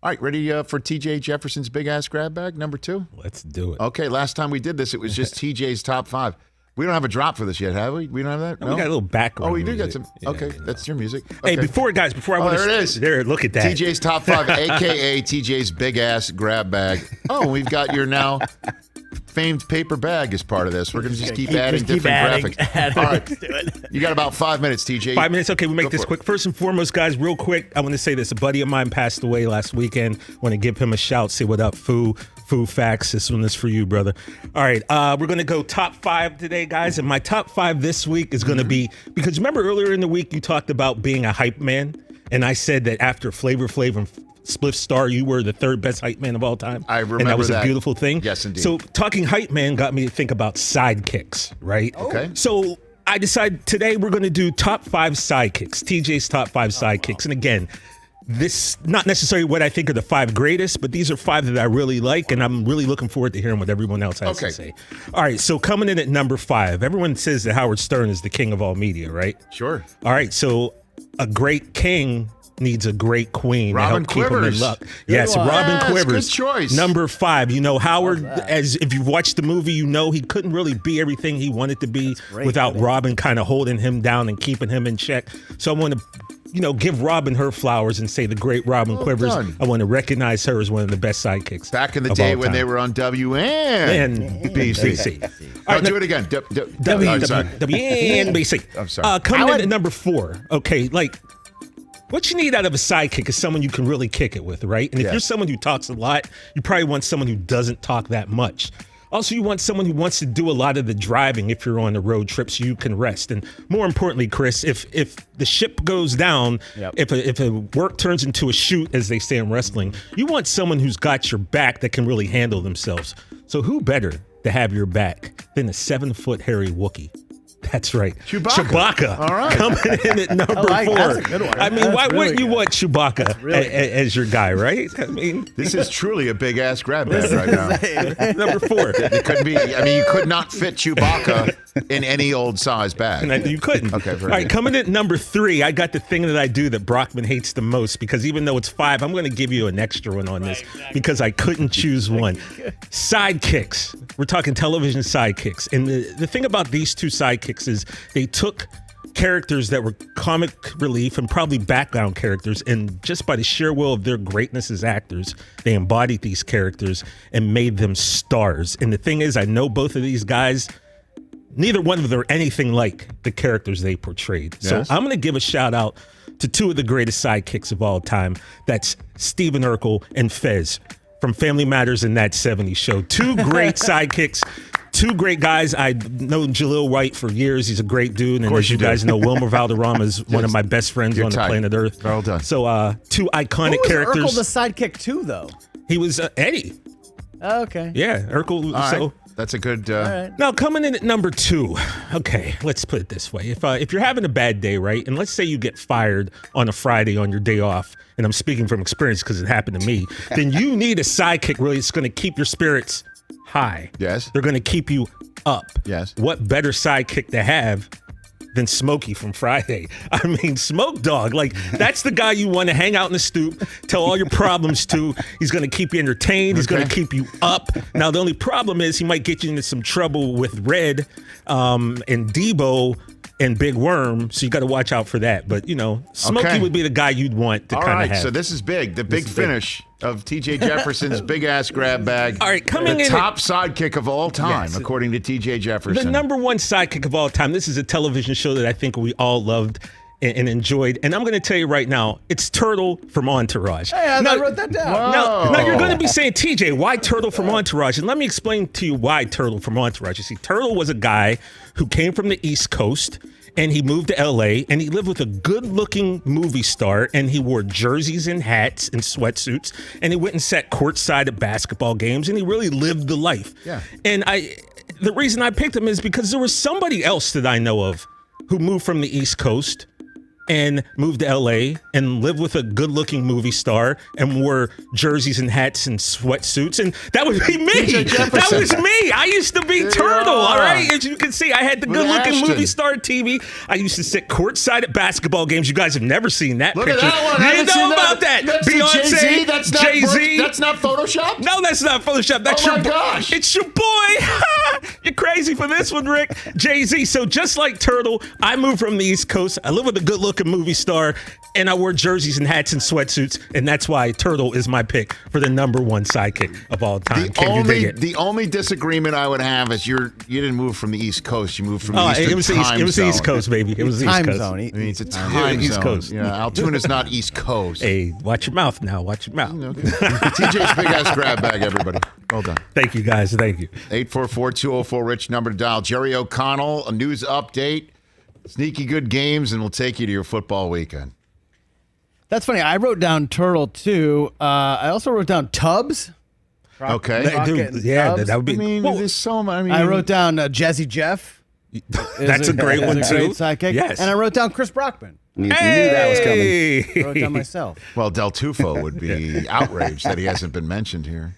All right, ready for TJ Jefferson's big ass grab bag number 2? Let's do it. Okay, last time we did this, it was just TJ's top 5. We don't have a drop for this yet, have we? We don't have that? No? We got a little background. Oh, we do music. got some. Okay, that's your music. Hey, Okay. before I want to. There it is. There, look at that. TJ's top 5, a.k.a. TJ's big ass grab bag. Oh, we've got your now famed paper bag as part of this. We're going to just keep adding different graphics. All right. You got about 5 minutes, TJ. 5 minutes. Okay, we'll make this quick. First and foremost, guys, real quick, I want to say this. A buddy of mine passed away last weekend. Want to give him a shout. Say what up, Foo Facts. This one is for you, brother. All right, we're going to go top 5 today, guys. And my top 5 this week is going to be, because remember earlier in the week you talked about being a hype man? And I said that after Flavor Flav and Spliff Star, you were the 3rd best hype man of all time. I remember and that was that. a beautiful thing. Yes, indeed. So talking hype man got me to think about sidekicks, right? Okay. So I decided today we're going to do top 5 sidekicks, TJ's top 5 sidekicks. And again, this not necessarily what I think are the 5 greatest, but these are 5 that I really like, and I'm really looking forward to hearing what everyone else has to say. All right, so coming in at number 5, everyone says that Howard Stern is the king of all media, right? Sure. All right, so a great king needs a great queen Robin to help keep him in luck. Yes, Robin Quivers. Good choice. Number 5. You know, Howard, as if you've watched the movie, you know he couldn't really be everything he wanted to be without Robin kind of holding him down and keeping him in check. So I want to, give Robin her flowers and say the great Robin Quivers. Done. I want to recognize her as one of the best sidekicks. Back in the day when they were on WNBC. All right, do it again. WNBC. I'm sorry. Coming in at number 4. Okay, what you need out of a sidekick is someone you can really kick it with, right? And if you're someone who talks a lot, you probably want someone who doesn't talk that much. Also, you want someone who wants to do a lot of the driving if you're on a road trip so you can rest. And more importantly, Chris, if the ship goes down, if a work turns into a shoot, as they say in wrestling, you want someone who's got your back that can really handle themselves. So who better to have your back than a 7-foot hairy Wookiee? That's right. Chewbacca. All right. Coming in at number 4. That's a good one. I mean, why wouldn't you want Chewbacca as your guy, right? I mean, this is truly a big ass grab bag right now. Number 4. It couldn't be. I mean, you could not fit Chewbacca in any old size bag. And you couldn't. Okay. All right. Coming in at number 3, I got the thing that I do that Brockman hates the most, because even though it's 5, I'm going to give you an extra one on this because I couldn't choose one. Sidekicks. We're talking television sidekicks. And the thing about these 2 sidekicks is they took characters that were comic relief and probably background characters, and just by the sheer will of their greatness as actors, they embodied these characters and made them stars. And the thing is, I know both of these guys, neither one of them are anything like the characters they portrayed. Yes. So I'm going to give a shout out to 2 of the greatest sidekicks of all time. That's Stephen Urkel and Fez from Family Matters and That 70s Show. 2 great sidekicks. 2 great guys. I've known Jaleel White for years. He's a great dude. And as you guys know, Wilmer Valderrama is one of my best friends on the planet Earth. Well done. So 2 iconic characters. Urkel the sidekick too, though? He was Eddie. Oh, okay. Yeah, Urkel. All so right. That's a good. Now coming in at number 2. Okay, let's put it this way: if you're having a bad day, right, and let's say you get fired on a Friday on your day off, and I'm speaking from experience because it happened to me, then you need a sidekick. Really, it's going to keep your spirits high. Yes. They're going to keep you up. Yes. What better sidekick to have than Smokey from Friday? I mean, Smoke Dog. That's the guy you want to hang out in the stoop, tell all your problems to. He's going to keep you entertained. He's going to keep you up. Now, the only problem is he might get you into some trouble with Red and Debo and Big Worm, so you got to watch out for that. But, Smokey would be the guy you'd want to kind of have. All right, so this is big. The big finish of TJ Jefferson's big-ass grab bag. All right, coming in. The top sidekick of all time, according to TJ Jefferson. The number 1 sidekick of all time. This is a television show that I think we all loved and enjoyed. And I'm going to tell you right now, it's Turtle from Entourage. Hey, I wrote that down. Now you're going to be saying, TJ, why Turtle from Entourage? And let me explain to you why Turtle from Entourage. You see, Turtle was a guy who came from the East Coast, and he moved to LA, and he lived with a good-looking movie star, and he wore jerseys and hats and sweatsuits, and he went and sat courtside at basketball games, and he really lived the life. Yeah. And the reason I picked him is because there was somebody else that I know of who moved from the East Coast and moved to LA and lived with a good-looking movie star and wore jerseys and hats and sweatsuits, and that would be me. That was me. I used to be Turtle, all right? As you can see, I had the good-looking movie star TV. I used to sit courtside at basketball games. You guys have never seen that Look picture. at that one. You know about that. That's Beyonce, Jay-Z. That's not Photoshop? No, that's not Photoshop. That's oh my gosh. It's your boy. You're crazy for this one, Rick. Jay-Z. So just like Turtle, I moved from the East Coast. I live with a good-looking movie star, and I wore jerseys and hats and sweatsuits, and that's why Turtle is my pick for the #1 sidekick of all time. The only disagreement I would have is you didn't move from the East Coast. You moved from the Eastern time zone. It was the East Coast, baby. It was the East Coast. Zone. I mean, it's a time East zone. Coast. Yeah, Altoona's not East Coast. Hey, watch your mouth now. Watch your mouth. Okay. TJ's big ass grab bag, everybody. Well done. Thank you, guys. Thank you. 844-204-RICH, number to dial. Jerry O'Connell, a news update. Sneaky good games, and we'll take you to your football weekend. That's funny. I wrote down Turtle, too. I also wrote down Tubbs. Okay. Rocket yeah, Tubbs. that would be. I mean, there's so much. I wrote down Jazzy Jeff. That's a great one, Great too. sidekick. Yes. And I wrote down Chris Brockman. Knew that was coming. I wrote down myself. Well, Del Tufo would be outraged that he hasn't been mentioned here.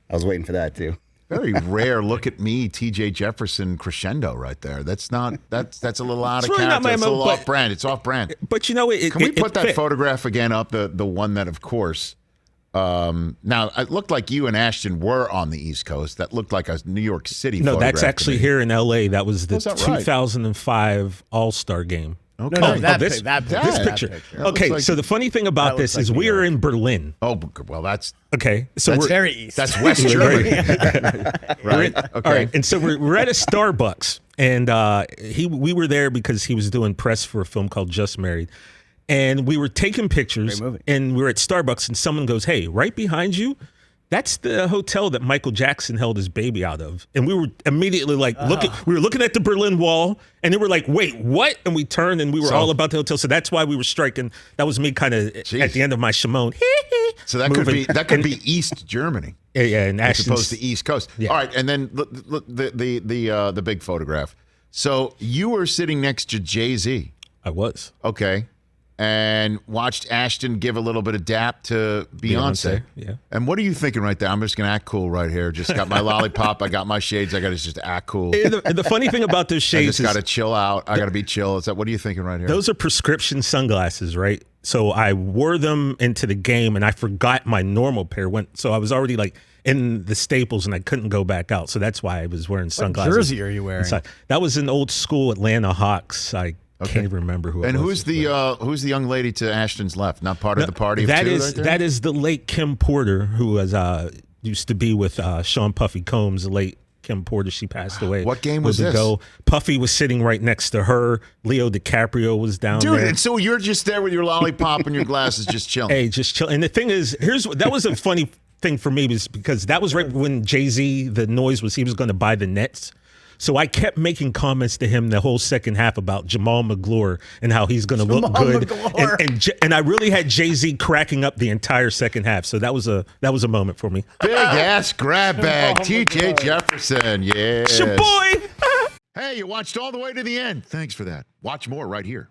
I was waiting for that too. Very rare. Look at me, TJ Jefferson crescendo right there. That's not. That's a little out of really not character. my It's a little MO, off brand. It's off brand. But you know, Can we put that fit. photograph again up? The one that, of course. Now it looked like you and Ashton were on the East Coast. That looked like a New York City. No, photograph that's to actually me. here in LA. That was the Oh, is that right? 2005 All-Star game. Okay. No, that this picture. That looks Okay, like- so the funny thing about That this looks is like New we are York. in Berlin. Oh well, that's Okay, so we're Very east. that's West Germany, right? Okay. All right, and so we're at a Starbucks, and we were there because he was doing press for a film called Just Married, and we were taking pictures, Great movie. and we were at Starbucks, and someone goes, "Hey, right behind you, that's the hotel that Michael Jackson held his baby out of." And we were immediately like, we were looking at the Berlin Wall, and they were like, "Wait, what?" And we turned, and we were all about the hotel. So that's why we were striking. That was me kind of at the end of my Shimon. So that could be East Germany. Yeah, and as Ashton's, opposed to East Coast. Yeah. All right, and then look, the big photograph. So you were sitting next to Jay-Z, I was. okay, and watched Ashton give a little bit of dap to Beyonce. Yeah. And what are you thinking right there? I'm just gonna act cool right here. Just got my lollipop. I got my shades. I got to just act cool. And the funny thing about those I shades just is got to chill out. I got to be chill. Is that what are you thinking right here? those are prescription sunglasses, right? So I wore them into the game, and I forgot my normal pair. So I was already like in the Staples, and I couldn't go back out. So that's why I was wearing sunglasses. What jersey are you wearing? inside. That was an old school Atlanta Hawks. I can't even remember who. And it was. who's the young lady to Ashton's left? Not part of the party. That of two is right there? that is the late Kim Porter, who was used to be with Sean Puffy Combs. The late Kim Porter, she passed away. What game was this? Puffy was sitting right next to her. Leo DiCaprio was down Dude, there. and so you're just there with your lollipop and your glasses, just chilling. Hey, just chill. And the thing is, that was a funny thing for me, was because that was right when Jay-Z, the noise was he was going to buy the Nets. So I kept making comments to him the whole second half about Jamal McGlure and how he's going to look good. And I really had Jay-Z cracking up the entire second half. So that was a moment for me. Big ass grab bag, TJ Jefferson. Yeah. It's your boy. Hey, you watched all the way to the end. Thanks for that. Watch more right here.